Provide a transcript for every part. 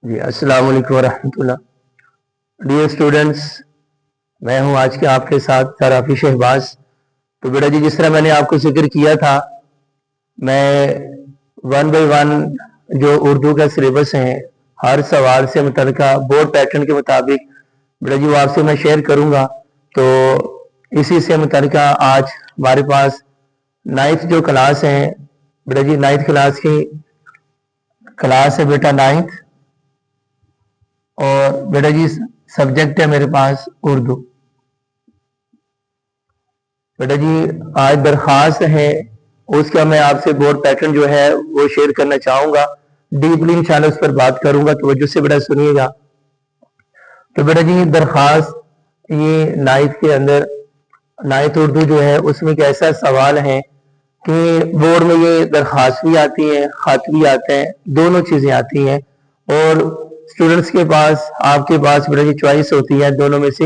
جی السلام علیکم ورحمۃ اللہ. ڈیئر اسٹوڈنٹس، میں ہوں آج کے آپ کے ساتھ رافی شہباز. تو بیٹا جی، جس طرح میں نے آپ کو ذکر کیا تھا، میں 1 بائی 1 جو اردو کا سلیبس ہیں ہر سوال سے متعلقہ بورڈ پیٹرن کے مطابق بیٹا جی وہ آپ سے میں شیئر کروں گا. تو اسی سے متعلقہ آج ہمارے پاس 9th جو کلاس ہیں بیٹا جی، 9th کلاس کی کلاس ہے بیٹا 9th. اور بیٹا جی سبجیکٹ ہے میرے پاس اردو. بیٹا جی آج درخواست ہے، اس کا میں آپ سے بورڈ پیٹرن جو ہے وہ شیئر کرنا چاہوں گا. ڈیپلی انشاءاللہ اس پر بات کروں گا، توجہ سے بیٹا سنیے گا. تو بیٹا جی درخواست یہ 9th کے اندر 9th اردو جو ہے اس میں ایک ایسا سوال ہے کہ بورڈ میں یہ درخواست بھی آتی ہے، خط بھی آتے ہیں، دونوں چیزیں آتی ہیں. اور اسٹوڈنٹس کے پاس، آپ کے پاس بیٹا جی چوائس ہوتی ہے، دونوں میں سے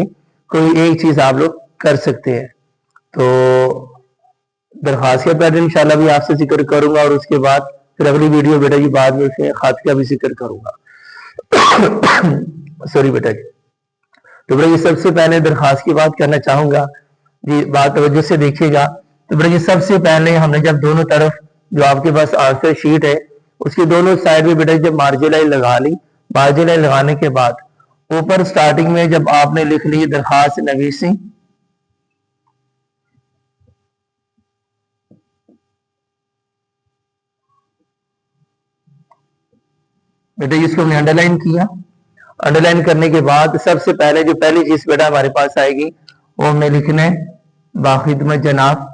کوئی ایک چیز آپ لوگ کر سکتے ہیں. تو درخواست کے پہلے انشاءاللہ بھی آپ سے ذکر کروں گا، اور اس کے بعد پھر اگلی ویڈیو بیٹا جی بعد میں سے خط کا بھی ذکر کروں گا. سوری بیٹا جی. تو بیٹا جی سب سے پہلے درخواست کی بات کرنا چاہوں گا. جی بات توجہ سے دیکھیے گا. تو بیٹا جی سب سے پہلے ہم نے جب دونوں طرف جو آپ کے پاس آنسر شیٹ ہے اس کی دونوں سائڈ میں بیٹا جب مارجن لائن لگا لی، مارجن لائن لگانے کے بعد اوپر سٹارٹنگ میں جب آپ نے لکھ لی درخواست نویسی، بیٹا اس کو ہم نے انڈر لائن کیا. انڈر لائن کرنے کے بعد سب سے پہلے جو پہلی چیز بیٹا ہمارے پاس آئے گی وہ ہم نے لکھنا ہے باخدمت جناب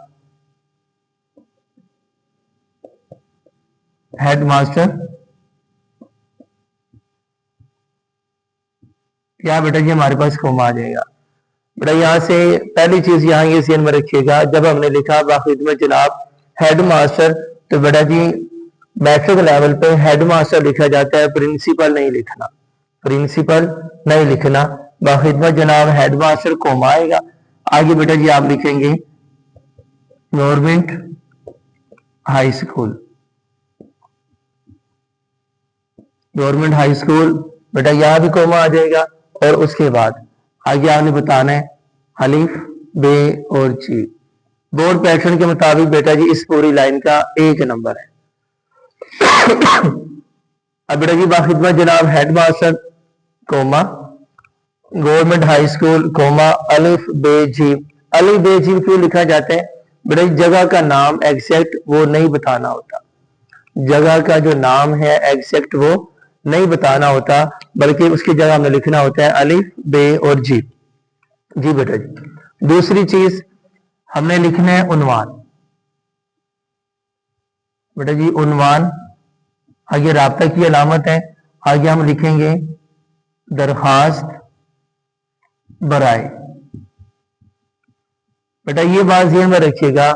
ہیڈ ماسٹر. کیا بیٹا جی ہمارے پاس کوما آ جائے گا. بیٹا یہاں سے پہلی چیز یہاں یہ ذہن میں رکھیے گا، جب ہم نے لکھا باخدمت جناب ہیڈ ماسٹر، تو بیٹا جی میٹرک لیول پہ ہیڈ ماسٹر لکھا جاتا ہے، پرنسپل نہیں لکھنا. پرنسپل نہیں لکھنا، باخدمت جناب ہیڈ ماسٹر کوما آئے گا. آگے بیٹا جی آپ لکھیں گے government high school. Government high school بیٹا یہاں بھی کوما آ جائے گا. اور اس کے بعد آگے آپ نے بتانا ہے الف بے اور جی. بورڈ پیٹرن کے مطابق بیٹا جی اس پوری لائن کا 1 نمبر ہے. اب بیٹا جی باخدمت جناب ہیڈ ماسٹر کوما گورنمنٹ ہائی اسکول کوما الف بے جیم. الف بے جیم کیوں لکھا جاتا ہے بیٹا جی؟ جگہ کا نام ایگزیکٹ وہ نہیں بتانا ہوتا. جگہ کا جو نام ہے ایگزیکٹ وہ نہیں بتانا ہوتا، بلکہ اس کی جگہ ہم نے لکھنا ہوتا ہے الف بے اور جی. جی بیٹا جی دوسری چیز ہم نے لکھنا ہے عنوان. بیٹا جی عنوان آگے رابطہ کی علامت ہے. آگے ہم لکھیں گے درخواست برائے. بیٹا یہ بات ذہن میں رکھیے گا،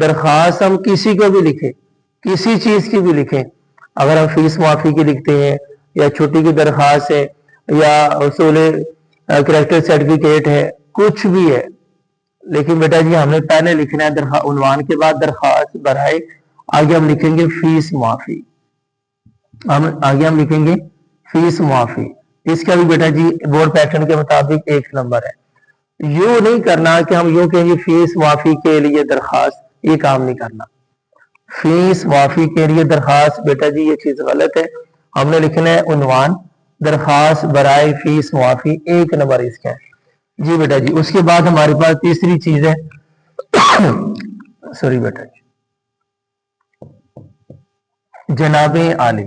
درخواست ہم کسی کو بھی لکھیں، کسی چیز کی بھی لکھیں. اگر ہم فیس معافی کی لکھتے ہیں، یا چھٹی کی درخواست ہے، یا اصول کریکٹر سرٹیفکیٹ ہے، کچھ بھی ہے، لیکن بیٹا جی ہم نے پہلے لکھنا ہے عنوان کے بعد درخواست برائے. آگے ہم لکھیں گے فیس معافی. آگے ہم لکھیں گے فیس معافی. اس کا بھی بیٹا جی بورڈ پیٹرن کے مطابق 1 نمبر ہے. یوں نہیں کرنا کہ ہم یوں کہیں گے فیس معافی کے لیے درخواست، یہ کام نہیں کرنا. فیس معافی کے لیے درخواست بیٹا جی یہ چیز غلط ہے. ہم نے لکھنا ہے عنوان درخواست برائے فیس معافی، 1 نمبر اس کا ہے. جی بیٹا جی اس کے بعد ہمارے پاس تیسری چیز ہے سوری بیٹا جی جناب عالی.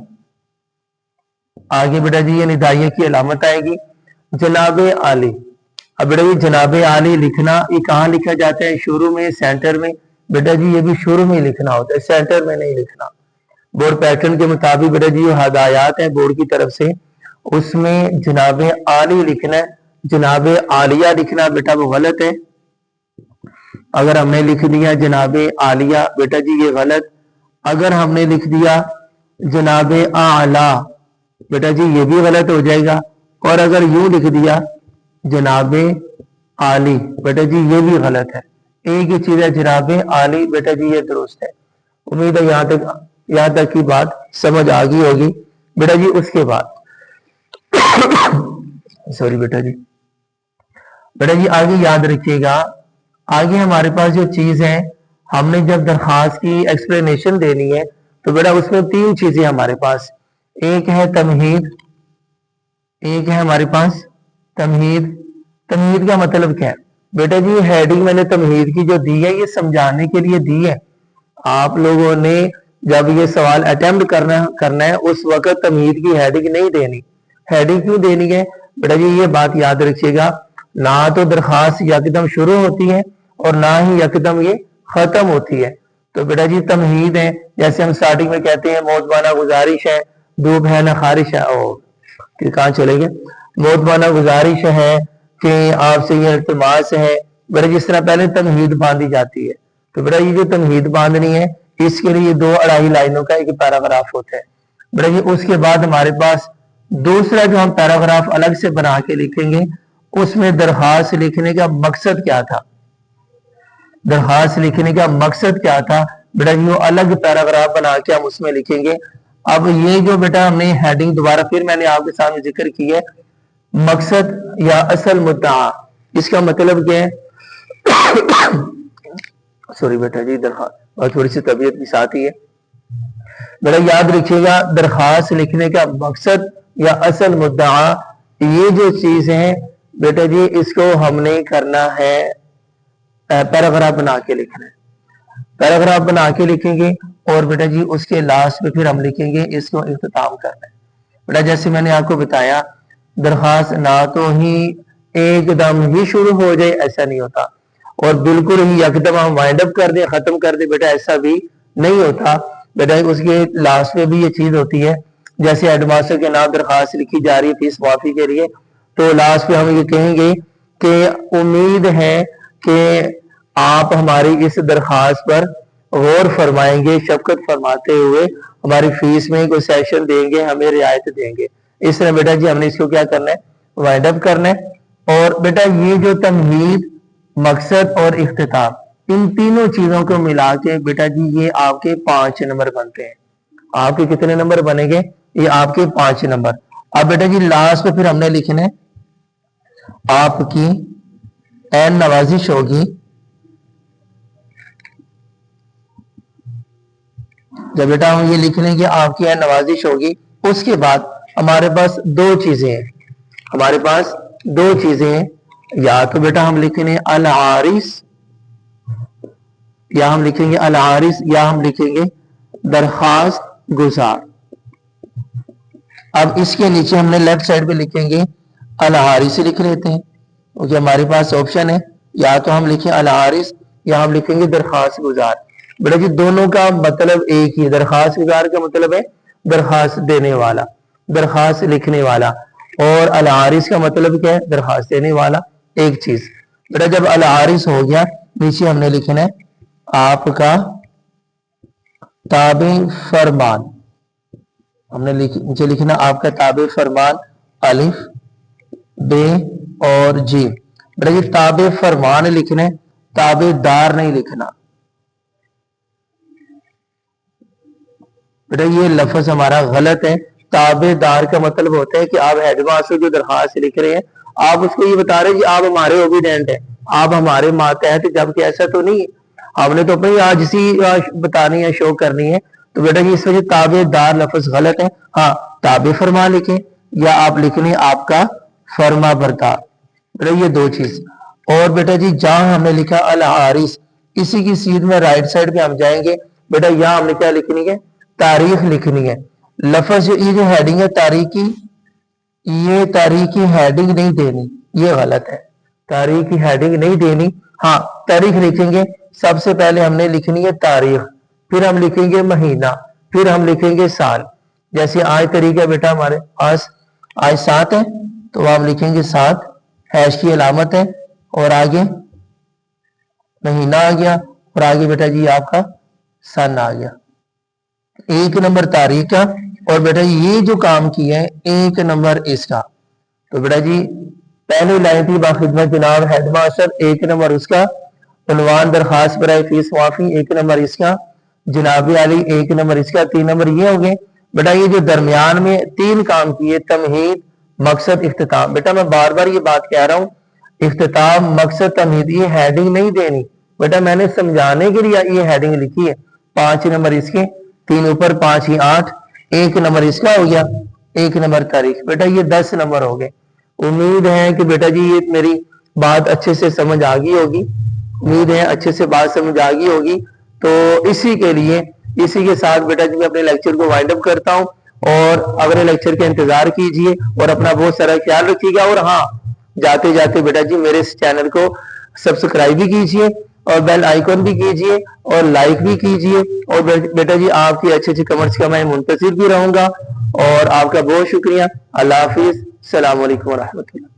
آگے بیٹا جی یہ ندائیہ کی علامت آئے گی جناب عالی. اب بیٹا جی جناب عالی لکھنا یہ کہاں لکھا جاتا ہے؟ شروع میں، سینٹر میں. بیٹا جی یہ بھی شروع میں ہی لکھنا ہوتا ہے، سینٹر میں نہیں لکھنا. بورڈ پیٹرن کے مطابق بیٹا جی یہ ہدایات ہیں بورڈ کی طرف سے، اس میں جناب عالی لکھنا ہے. جناب عالیہ لکھنا بیٹا وہ غلط ہے. اگر ہم نے لکھ دیا جناب عالیہ بیٹا جی یہ غلط. اگر ہم نے لکھ دیا جناب اعلی بیٹا جی یہ بھی غلط ہو جائے گا. اور اگر یوں لکھ دیا جناب عالی بیٹا جی یہ بھی غلط ہے. ایک ہی چیز ہے جناب عالی بیٹا جی یہ درست ہے. امید ہے یہاں تک کی بات سمجھ آ گئی ہوگی. بیٹا جی اس کے بعد सॉरी बेटा जी। बेटा जी आगे याद रखिएगा, आगे हमारे पास जो चीज है, हमने जब दरखास्त की एक्सप्लेनेशन देनी है तो बेटा उसमें 3 चीजें हमारे पास, एक है तमहीद, एक है हमारे पास तमहीद। तमहीद का मतलब क्या है बेटा जी? हेडिंग मैंने तमहीद की जो दी है ये समझाने के लिए दी है। आप लोगों ने जब ये सवाल अटेम्प्ट करना है उस वक्त तमहीद की हेडिंग नहीं देनी। हेडिंग क्यों देनी है बेटा जी? ये बात याद रखिएगा, ना तो दरखास्त यकदम शुरू होती है और ना ही यकदम ये खत्म होती है। तो बेटा जी तमहीद है, जैसे हम स्टार्टिंग में कहते हैं मौतबाना गुजारिश है, धूप है ना खारिश है, और कहाँ चले गए, मौतबाना गुजारिश है कि आपसे ये इल्तिमास है। बेटा जिस तरह पहले तमहीद बांधी जाती है, तो बेटा ये जो तमहीद बांधनी है इसके लिए 2-2.5 लाइनों का एक पैराग्राफ होता है। बेटा जी उसके बाद हमारे पास दूसरा जो हम पैराग्राफ अलग से बना के लिखेंगे, उसमें दरखास्त लिखने का मकसद क्या था, दरखास्त लिखने का मकसद क्या था बेटा जी वो अलग पैराग्राफ बना के हम उसमें लिखेंगे। अब ये जो बेटा हमने हेडिंग दोबारा फिर मैंने आपके सामने जिक्र की है, मकसद या असल मुद्दा, इसका मतलब क्या है? सॉरी बेटा जी, दरखास्त और थोड़ी सी तबीयत भी साथ ही है। बेटा याद रखिएगा, दरखास्त लिखने का मकसद या असल मुद्दा, ये जो चीज है बेटा जी इसको हमने करना है पैराग्राफ बना के लिखना है। पैराग्राफ बना के लिखेंगे और बेटा जी उसके लास्ट में फिर हम लिखेंगे इसको इख्तिताम करना है। बेटा जैसे मैंने आपको बताया, दरखास्त ना तो ही एकदम ही शुरू हो जाए, ऐसा नहीं होता, और बिल्कुल ही यकदम हम वाइंड अप कर दे, खत्म कर दे, बेटा ऐसा भी नहीं होता। बेटा उसके लास्ट में भी ये चीज होती है, जैसे हेडमास्टर के नाम दरखास्त लिखी जा रही है फीस माफी के लिए, तो लास्ट में हम ये कहेंगे कि उम्मीद है कि आप हमारी इस दरखास्त पर गौर फरमाएंगे, शफकत फरमाते हुए हमारी फीस में कोई सेशन देंगे, हमें रियायत देंगे। इस तरह बेटा जी हमने इसको क्या करना है, वाइंड अप करना है। और बेटा ये जो तमहीद, मकसद और इख्तिताम, इन तीनों चीजों को मिला के बेटा जी ये आपके 5 नंबर बनते हैं। आपके कितने नंबर बनेंगे? ये आपके 5 नंबर। अब बेटा जी लास्ट में फिर हमने लिखना है आपकी ऐन नवाजिश होगी, जब बेटा हम ये लिख लेंगे आपकी ऐन नवाजिश होगी, उसके बाद हमारे पास 2 चीजें हैं, हमारे पास 2 चीजें हैं, या तो बेटा हम लिखेंगे अल आरिस, या हम लिखेंगे अल आरिस, या हम लिखेंगे दरखास्त गुजार। अब इसके नीचे हमने लेफ्ट साइड पे लिखेंगे अल आरिस लिख लेते हैं, क्योंकि हमारे पास ऑप्शन है, या तो हम लिखें अल आरिस या हम लिखेंगे दरखास्त गुजार। बेटा जी दोनों का मतलब एक ही, दरखास्त गुजार का मतलब है दरखास्त देने वाला, दरखास्त लिखने वाला, और अल आरिस का मतलब क्या है? दरखास्त देने वाला, एक चीज। बेटा जब अल आरिस हो गया, नीचे हमने लिखना है आपका ताबे फरमान, हमने नीचे लिखना आपका ताबे फरमान, अलिफ बे और जी। बेटा ये ताबे फरमान लिखना है, ताबेदार नहीं लिखना। बेटा ये लफ्ज हमारा गलत है। ताबेदार का मतलब होता है कि आप हेडमास्टर जो दरखास्त लिख रहे हैं, आप उसको ये बता रहे हैं कि आप हमारे ओबीडेंट हैं, आप हमारे मातहत, जबकि ऐसा तो नहीं है। हमने तो अपनी आजिज़ी बतानी है, शो करनी है। तो बेटा जी इस वजह ताबेदार लफ्ज गलत है। हाँ, ताबे फरमा लिखें या आप लिखने आपका फरमा बरदार। बेटा ये 2 चीज। और बेटा जी जहां हमने लिखा अल आरिस, इसी की सीध में राइट साइड पे हम जाएंगे। बेटा यहाँ हमने क्या लिखनी है? तारीख लिखनी है। लफ्ज ये जो हेडिंग है तारीख की, ये तारीख की हेडिंग नहीं देनी, ये गलत है। तारीख की हेडिंग नहीं देनी। हाँ, तारीख लिखेंगे, सबसे पहले हमने लिखनी है तारीख, फिर हम लिखेंगे महीना, फिर हम लिखेंगे साल। जैसे आज तारीख है बेटा हमारे पास, आज 7 है, तो हम लिखेंगे 7, हैश की अलामत है, और आगे महीना आ गया, और आगे बेटा जी आपका सन आ गया। 1 नंबर तारीख का, और बेटा ये जो काम किया है 1 नंबर इसका। तो बेटा जी पहली लाइन थी बाखिदमत जनाब हेडमास्टर, 1 नंबर उसका, उन्वान दरखास्त बराए फीस माफी 1 नंबर इसका, जनाब अली 1 नंबर इसका, 3 नंबर ये हो गए। बेटा ये जो दरमियान में 3 काम किए, तमहीद, मकसद इख्तिताम। बेटा मैं बार बार ये बात कह रहा हूँ, इख्तिताम मकसद तमहीद, ये हेडिंग नहीं देनी बेटा, मैंने समझाने के लिए ये हेडिंग लिखी है। 5 नंबर इसके, 3 ऊपर 5 ही 8, 1 नंबर इसका हो गया, 1 नंबर तारीख। बेटा ये 10 नंबर हो गए। उम्मीद है कि बेटा जी ये मेरी बात अच्छे से समझ आ गई होगी, उम्मीद है अच्छे से बात समझ आ गई होगी। तो इसी के लिए, इसी के साथ बेटा जी मैं अपने लेक्चर को वाइंड अप करता हूँ, और अगले लेक्चर का इंतजार कीजिए और अपना बहुत सारा ख्याल रखिएगा। और हाँ, जाते जाते बेटा जी मेरे इस चैनल को सब्सक्राइब भी कीजिए और बेल आइकन भी कीजिए और लाइक भी कीजिए। और बेटा जी आपकी अच्छे अच्छे कमेंट्स का मैं मुंतज़िर भी रहूंगा। और आपका बहुत शुक्रिया। अल्लाह हाफिज, अस्सलाम वालेकुम व रहमतुल्लाह।